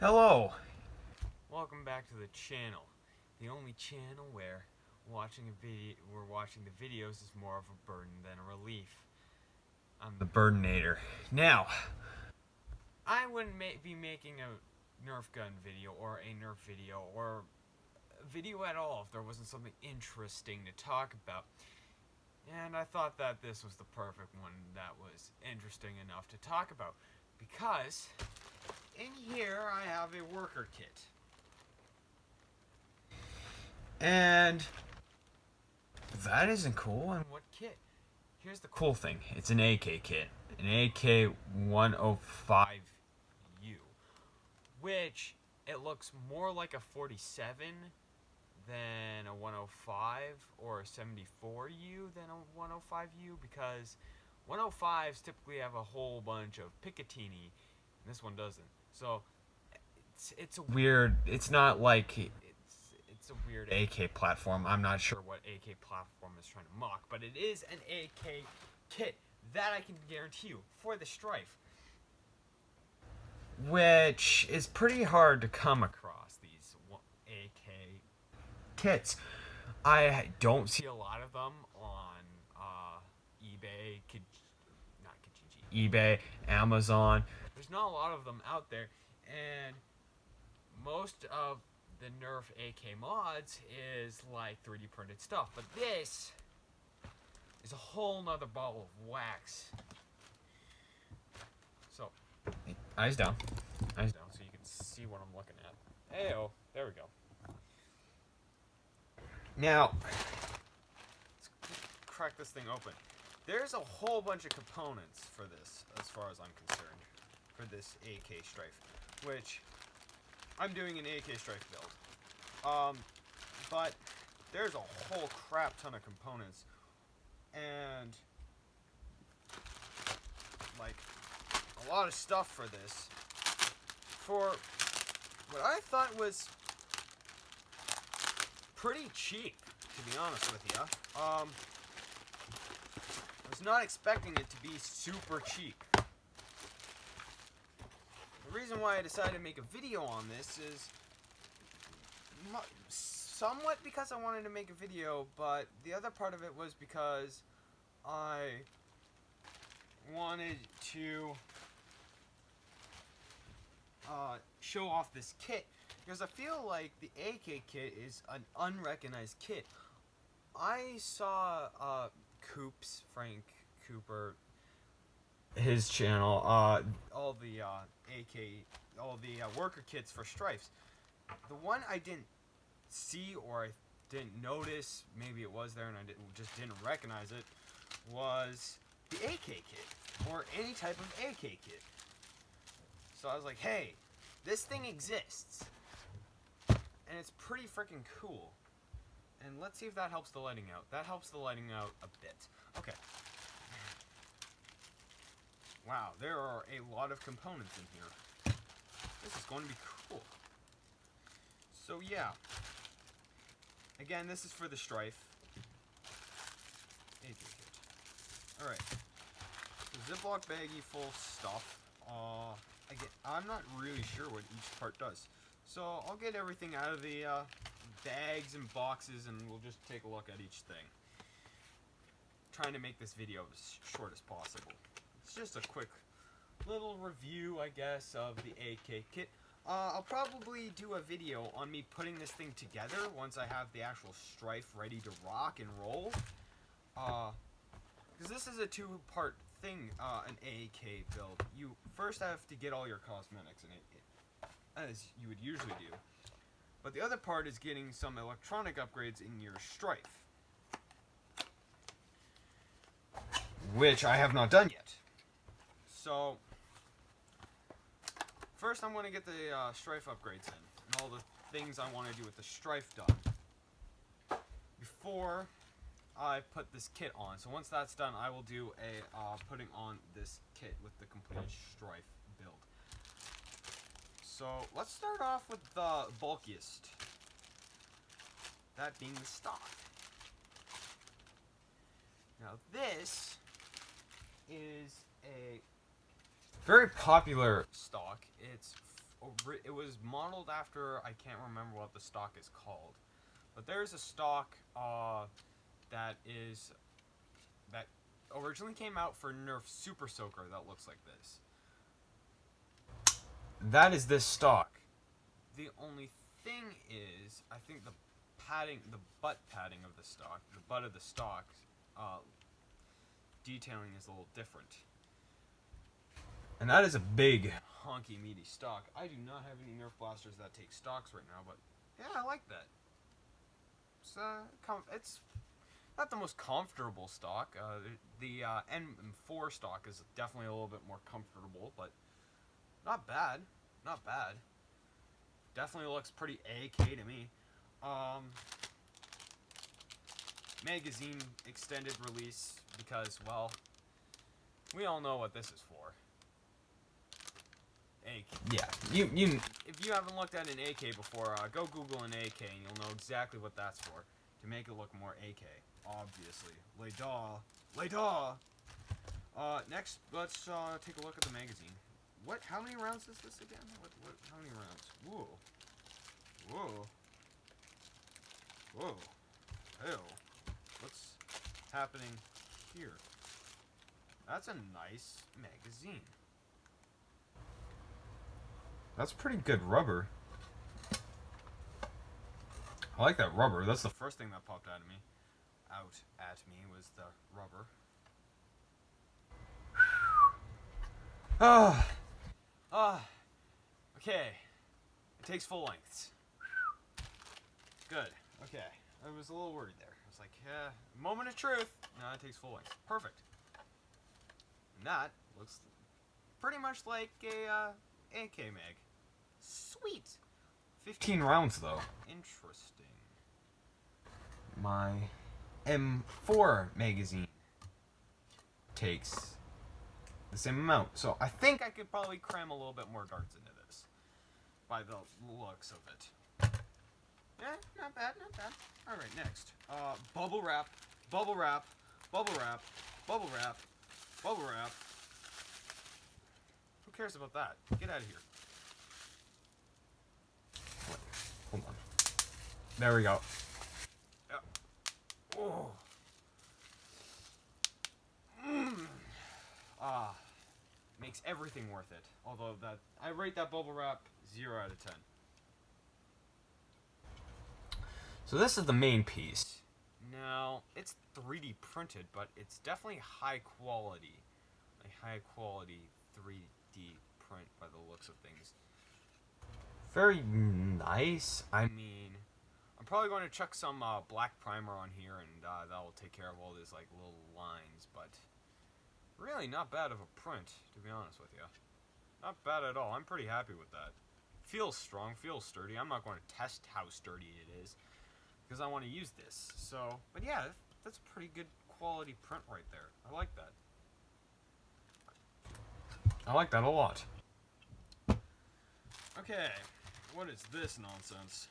Hello. Welcome back to the channel. The only channel where watching the videos is more of a burden than a relief. I'm the Burdinator. Now, I wouldn't be making a Nerf gun video or a Nerf video or a video at all if there wasn't something interesting to talk about. And I thought that this was the perfect one that was interesting enough to talk about. Because in here I have a worker kit. And that isn't cool. And what kit? Here's the cool thing. It's an AK kit. An AK 105U. Which, it looks more like a 47 than a 105 or a 74U than a 105U, because 105s typically have a whole bunch of Picatinny, and this one doesn't. So it's a weird. It's not like it's a weird AK platform. I'm not sure what AK platform is trying to mock, but it is an AK kit that I can guarantee you for the Strife, which is pretty hard to come across these AK kits. I don't see a lot of them on eBay, not Kijiji, eBay, Amazon. There's not a lot of them out there, and most of the Nerf AK mods is like 3D printed stuff, but this is a whole nother ball of wax. So, eyes down, so you can see what I'm looking at. Heyo, there we go. Now, let's crack this thing open. There's a whole bunch of components for this, as far as I'm concerned, for this AK Strife, which I'm doing an AK Strife build. But there's a whole crap ton of components, and like a lot of stuff for this, for what I thought was pretty cheap, to be honest with you. I was not expecting it to be super cheap. The reason why I decided to make a video on this is somewhat because I wanted to make a video, but the other part of it was because I wanted to show off this kit, because I feel like the AK kit is an unrecognized kit. I saw Frank Cooper, his channel, all the worker kits for Strifes. The one I didn't see, or I didn't notice, maybe it was there and I just didn't recognize it, was the AK kit, or any type of AK kit. So I was like, hey, this thing exists, and it's pretty freaking cool. And let's see if that helps the lighting out. That helps the lighting out a bit. Okay. Wow, there are a lot of components in here. This is going to be cool. So yeah. Again, this is for the Strife. Alright. Ziploc baggie full of stuff. I'm not really sure what each part does. So I'll get everything out of the bags and boxes, and we'll just take a look at each thing. Trying to make this video as short as possible. It's just a quick little review, I guess, of the AK kit. I'll probably do a video on me putting this thing together once I have the actual Strife ready to rock and roll. Because this is a two-part thing, an AK build. You first have to get all your cosmetics in it, as you would usually do. But the other part is getting some electronic upgrades in your Strife, which I have not done yet. So, first I'm going to get the Strife upgrades in, and all the things I want to do with the Strife done, before I put this kit on. So once that's done, I will do a putting on this kit with the completed Strife build. So let's start off with the bulkiest, that being the stock. Now this is a very popular stock. It's it was modeled after, I can't remember what the stock is called, but there's a stock that originally came out for Nerf Super Soaker that looks like this. That is this stock. The only thing is, I think the butt padding of the stock, the butt of the stock, detailing is a little different. And that is a big, honky, meaty stock. I do not have any Nerf blasters that take stocks right now, but yeah, I like that. It's not the most comfortable stock. The M4 stock is definitely a little bit more comfortable, but not bad. Not bad. Definitely looks pretty AK to me. Magazine extended release because, well, we all know what this is for. AK. Yeah, you. If you haven't looked at an AK before, go Google an AK and you'll know exactly what that's for. To make it look more AK, obviously. Lay-daw. Next, let's take a look at the magazine. How many rounds is this again? How many rounds? Whoa. Ew. What's happening here? That's a nice magazine. That's pretty good rubber. I like that rubber. That's the first thing that popped out at me was the rubber. Okay. It takes full lengths. Good. Okay. I was a little worried there. I was like, yeah, moment of truth. No, it takes full length. Perfect. And that looks pretty much like a AK mag. Sweet. 15 rounds though. Interesting. My M4 magazine takes the same amount. So I think I could probably cram a little bit more darts into this by the looks of it. Yeah, not bad. Alright, next. Bubble wrap. Who cares about that? Get out of here. Wait, hold on. There we go. Oh. Makes everything worth it. Although I rate that bubble wrap 0 out of 10. So this is the main piece. Now, it's 3D printed, but it's definitely high quality. A high quality 3D print by the looks of things. Very nice. I mean, I'm probably going to chuck some black primer on here, and that will take care of all these like little lines, but really not bad of a print, to be honest with you. Not bad at all. I'm pretty happy with that. Feels strong, feels sturdy. I'm not going to test how sturdy it is, because I want to use this. So, but yeah, that's a pretty good quality print right there. I like that. I like that a lot. Okay, what is this nonsense?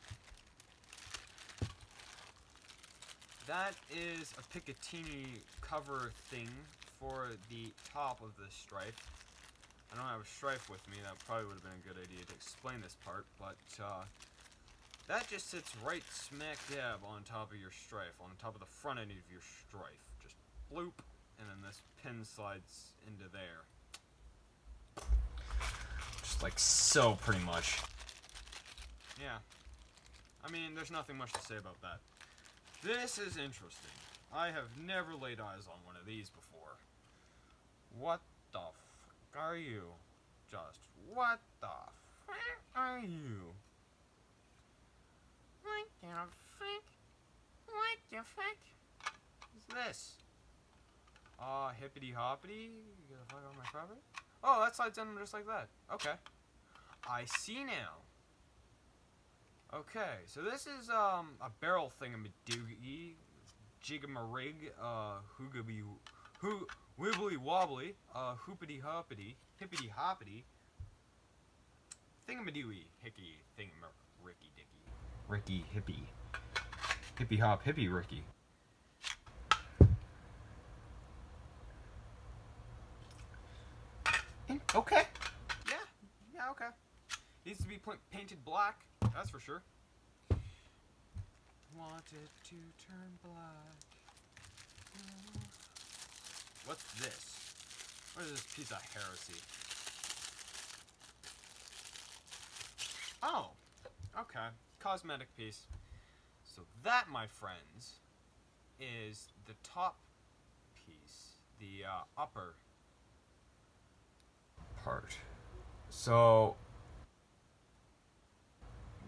That is a Picatinny cover thing for the top of the strife. I don't have a strife with me. That probably would have been a good idea to explain this part, but that just sits right smack dab on top of your strife, on top of the front end of your strife. Just bloop, and then this pin slides into there. Just like so, pretty much. Yeah. I mean, there's nothing much to say about that. This is interesting. I have never laid eyes on one of these before. What the fuck are you? Just, what the fuck are you? What the fuck? What the fuck is this? Hippity hoppity? You gonna fuck on my property? Oh, that slides in just like that. Okay. I see now. Okay, so this is a barrel thingamadoogie, jigamarig, wibbly wobbly, hoopity hoppity, hippity hoppity, thingamadooey, hickey, ricky dicky, Ricky hippie, hippie hop hippie Ricky. Okay. Yeah, okay. Needs to be painted black, that's for sure. Want it to turn black. What's this? What is this piece of heresy? Oh, okay. Cosmetic piece. So that, my friends, is the top piece, the upper part. So,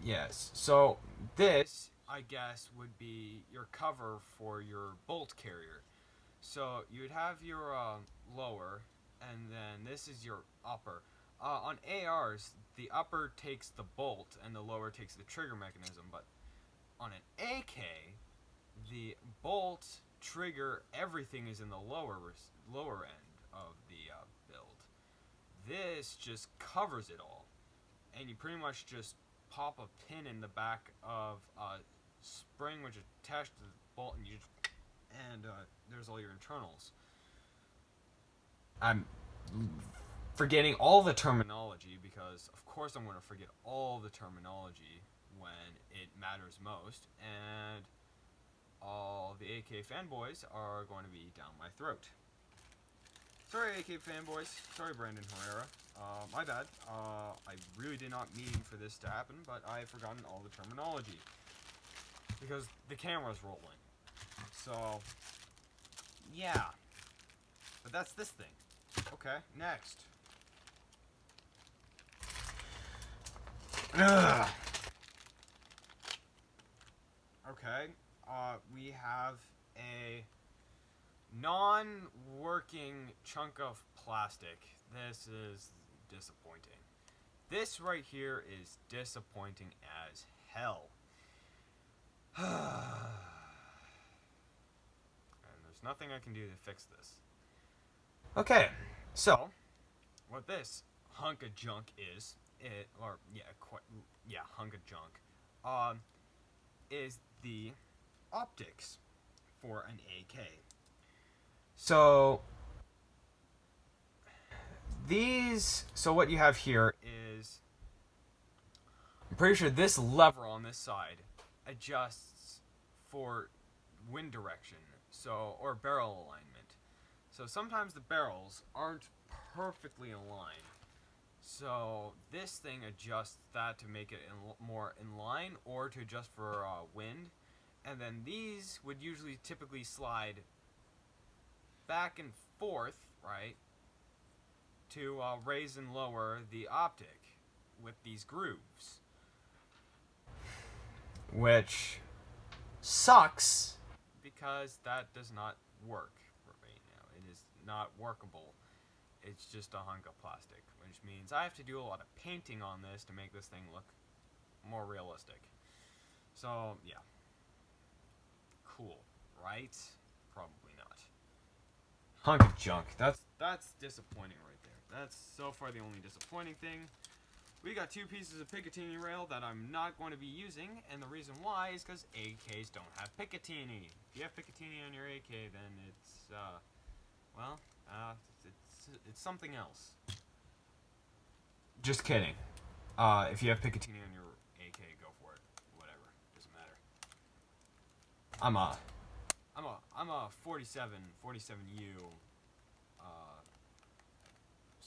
yes. So this, I guess, would be your cover for your bolt carrier. So you would have your lower, and then this is your upper. On ARs, the upper takes the bolt and the lower takes the trigger mechanism, but on an AK, the bolt, trigger, everything is in the lower end of the build. This just covers it all, and you pretty much just pop a pin in the back of a spring which is attached to the bolt, and you just, there's all your internals. I'm forgetting all the terminology because, of course, I'm going to forget all the terminology when it matters most, and all the AK fanboys are going to be down my throat. Sorry, AK fanboys. Sorry, Brandon Herrera. My bad. I really did not mean for this to happen, but I've forgotten all the terminology because the camera's rolling. So, yeah. But that's this thing. Okay, next. Ugh. Okay, we have a non-working chunk of plastic. This is disappointing. This right here is disappointing as hell. And there's nothing I can do to fix this. Okay, so what this hunk of junk is, hunk of junk, is the optics for an AK. So what you have here is, I'm pretty sure this lever on this side adjusts for wind direction, or barrel alignment. So sometimes the barrels aren't perfectly aligned. So this thing adjusts that to make it more in line, or to adjust for wind. And then these would typically slide back and forth, right, to raise and lower the optic with these grooves. Which sucks because that does not work right now. It is not workable. It's just a hunk of plastic, which means I have to do a lot of painting on this to make this thing look more realistic. So, yeah. Cool, right? Probably not. Hunk of junk. That's disappointing right there. That's so far the only disappointing thing. We got two pieces of Picatinny rail that I'm not going to be using, and the reason why is because AKs don't have Picatinny. If you have Picatinny on your AK, then it's, it's something else. Just kidding. If you have Picatinny on your AK, go for it. Whatever, doesn't matter. I'm a 47U,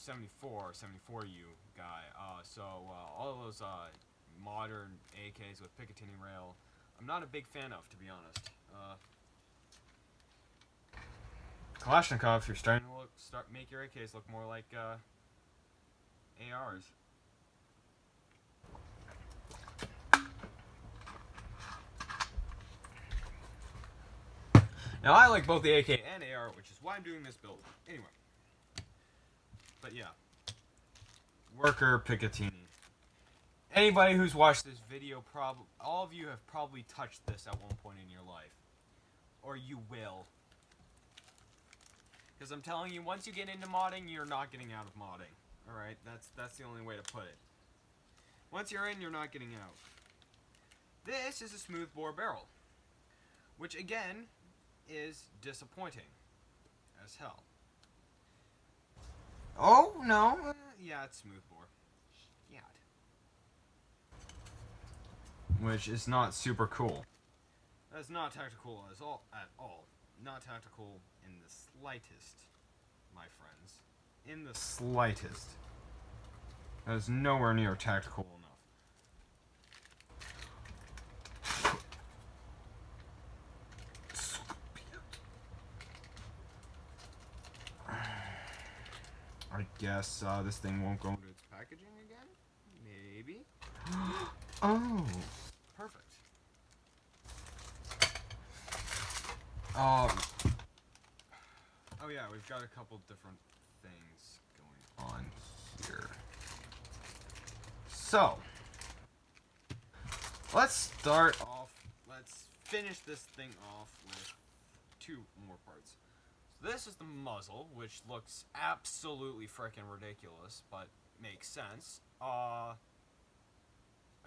74U guy. So all of those modern AKs with Picatinny rail, I'm not a big fan of, to be honest. Kalashnikov, you're starting to make your AKs look more like ARs. Now I like both the AK and AR, which is why I'm doing this build. Anyway. But yeah. Worker Picatinny. Anybody who's watched this video, all of you have probably touched this at one point in your life. Or you will. Because I'm telling you, once you get into modding, you're not getting out of modding. Alright? That's the only way to put it. Once you're in, you're not getting out. This is a smooth bore barrel. Which, again, is disappointing as hell. Oh, no. Yeah, it's smooth bore. Yeah. which is not super cool. That's not tactical at all. Not tactical in the slightest, my friends. In the slightest. That is nowhere near tactical enough. I guess this thing won't go into its packaging again? Maybe. Oh. Perfect. Oh yeah, we've got a couple different things going on here. So, let's finish this thing off with two more parts. So this is the muzzle, which looks absolutely freaking ridiculous, but makes sense.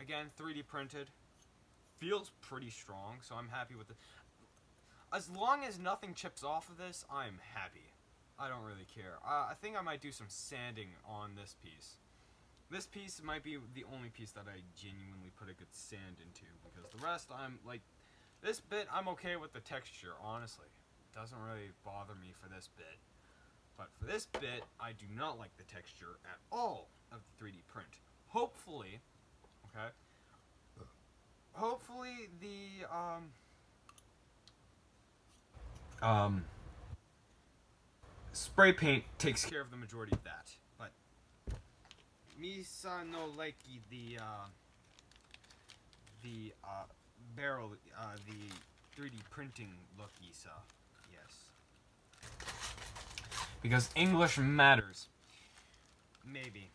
Again, 3D printed. Feels pretty strong, so I'm happy with it. As long as nothing chips off of this, I'm happy. I don't really care. I think I might do some sanding on this piece. This piece might be the only piece that I genuinely put a good sand into, because the rest, I'm like, this bit, I'm okay with the texture, honestly. It doesn't really bother me for this bit. But for this bit, I do not like the texture at all of the 3D print. Hopefully, okay, hopefully the, spray paint takes care of the majority of that, but Misa no likey the barrel, the 3D printing look Isa, yes. Because English matters. Maybe.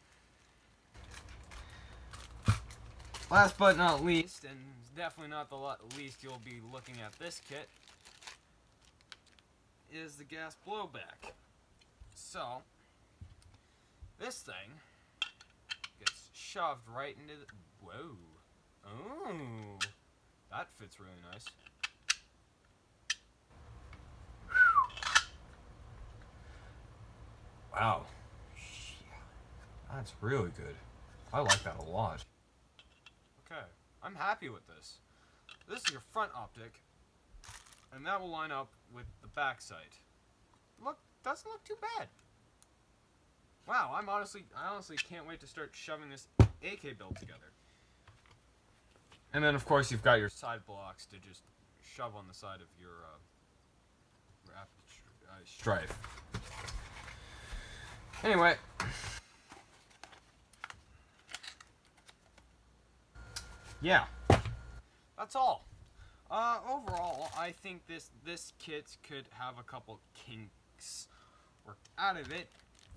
Last but not least, and definitely not the least you'll be looking at this kit, is the gas blowback. So, this thing gets shoved right into the... Whoa. Oh. That fits really nice. Wow. That's really good. I like that a lot. Okay. I'm happy with this. This is your front optic, and that will line up with the back sight. Look, doesn't look too bad. Wow, I honestly can't wait to start shoving this AK build together. And then, of course, you've got your side blocks to just shove on the side of your strife. Anyway. Yeah. That's all. Overall, I think this kit could have a couple kinks worked out of it.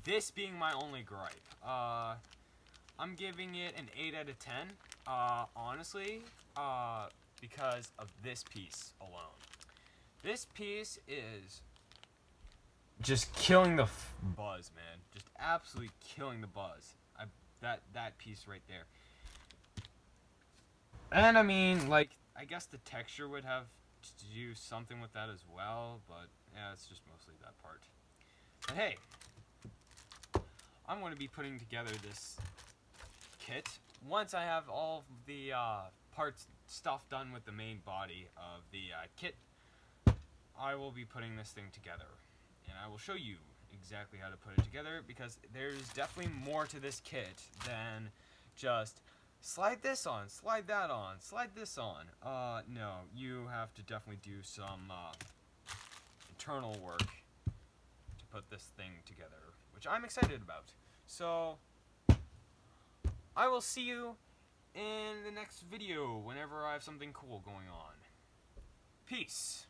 This being my only gripe. I'm giving it an 8 out of 10. Honestly, because of this piece alone. This piece is just killing the buzz, man. Just absolutely killing the buzz. That piece right there. And I mean, like, I guess the texture would have to do something with that as well, but yeah, it's just mostly that part. But hey, I'm going to be putting together this kit. Once I have all of the stuff done with the main body of the kit, I will be putting this thing together. And I will show you exactly how to put it together, because there's definitely more to this kit than just slide this on, slide that on, slide this on. No, you have to definitely do some internal work to put this thing together, which I'm excited about. So, I will see you in the next video whenever I have something cool going on. Peace.